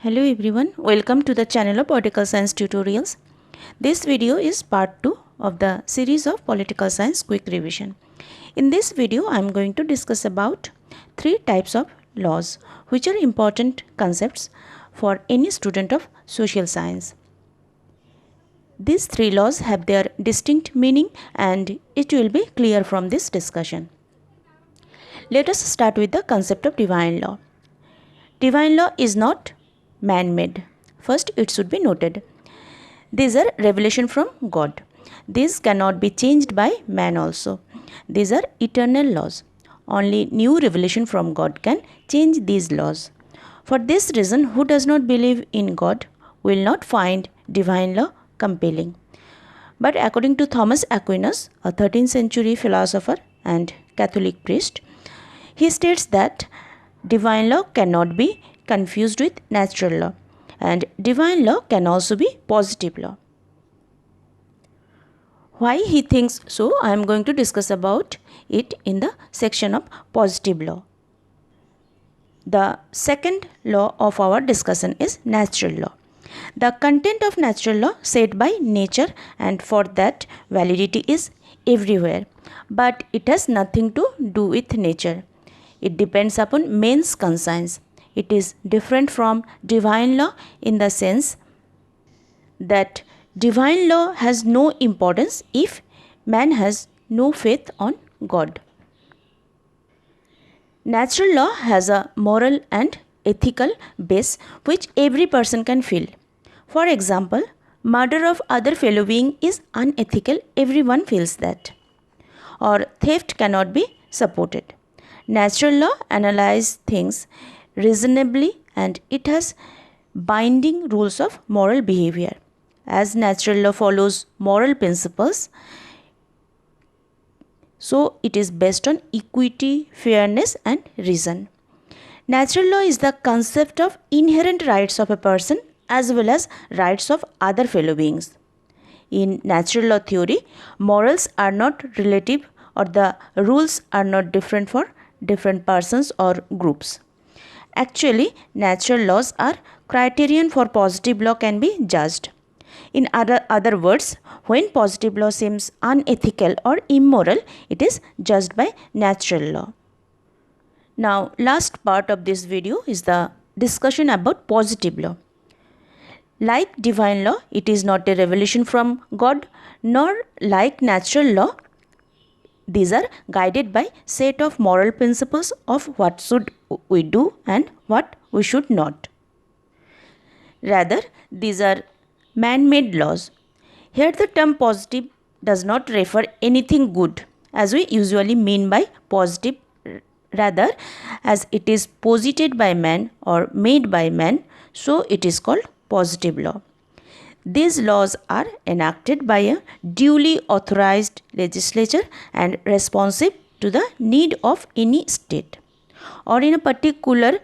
Hello everyone, welcome to the channel of Political Science Tutorials. This video is part 2 of the series of Political Science Quick Revision. In this video, I am going to discuss about 3 types of laws which are important concepts for any student of social science. These 3 laws have their distinct meaning and it will be clear from this discussion. Let us start with the concept of divine law. Divine law is not man-made. First, it should be noted. These are revelation from God. These cannot be changed by man also. These are eternal laws. Only new revelation from God can change these laws. For this reason, who does not believe in God will not find divine law compelling. But according to Thomas Aquinas, a 13th century philosopher and Catholic priest, he states that divine law cannot be confused with natural law, and divine law can also be positive law. Why he thinks so, I am going to discuss about it in the section of positive law. The second law of our discussion is natural law. The content of natural law set by nature, and for that validity is everywhere, but it has nothing to do with nature. It depends upon man's conscience. It is different from divine law in the sense that divine law has no importance if man has no faith on God. Natural law has a moral and ethical base which every person can feel. For example, murder of other fellow being is unethical, everyone feels that. Or theft cannot be supported. Natural law analyzes things reasonably and it has binding rules of moral behavior. As natural law follows moral principles, so it is based on equity, fairness and reason. Natural law is the concept of inherent rights of a person as well as rights of other fellow beings. In natural law theory, morals are not relative or the rules are not different for different persons or groups. Actually, natural laws are criterion for positive law can be judged. In other words, when positive law seems unethical or immoral, it is judged by natural law. Now, last part of this video is the discussion about positive law. Like divine law, it is not a revelation from God, nor like natural law. These are guided by set of moral principles of what should we do and what we should not. Rather, these are man-made laws. Here the term positive does not refer anything good as we usually mean by positive, rather as it is posited by man or made by man, so it is called positive law. These laws are enacted by a duly authorized legislature and responsive to the need of any state or in a particular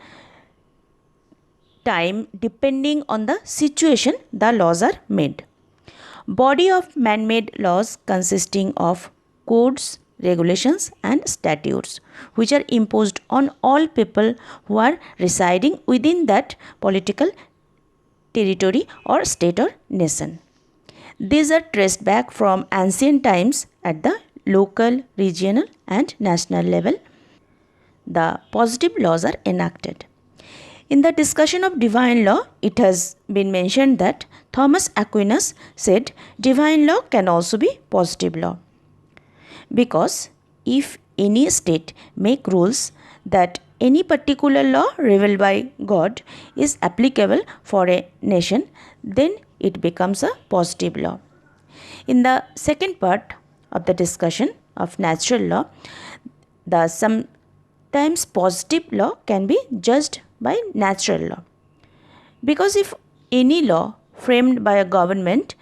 time depending on the situation the laws are made. Body of man-made laws consisting of codes, regulations and statutes which are imposed on all people who are residing within that political territory or state or nation. These are traced back from ancient times at the local, regional and national level. The positive laws are enacted. In the discussion of divine law, it has been mentioned that Thomas Aquinas said divine law can also be positive law. Because if any state make rules that any particular law revealed by God is applicable for a nation, then it becomes a positive law. In the second part of the discussion of natural law, the sometimes positive law can be judged by natural law. Because if any law framed by a government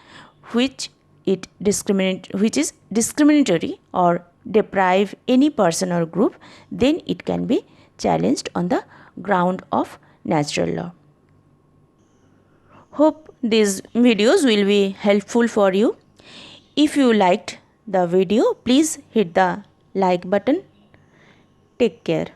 which is discriminatory or deprive any person or group, then it can be challenged on the ground of natural law. Hope these videos will be helpful for you. If you liked the video, please hit the like button. Take care.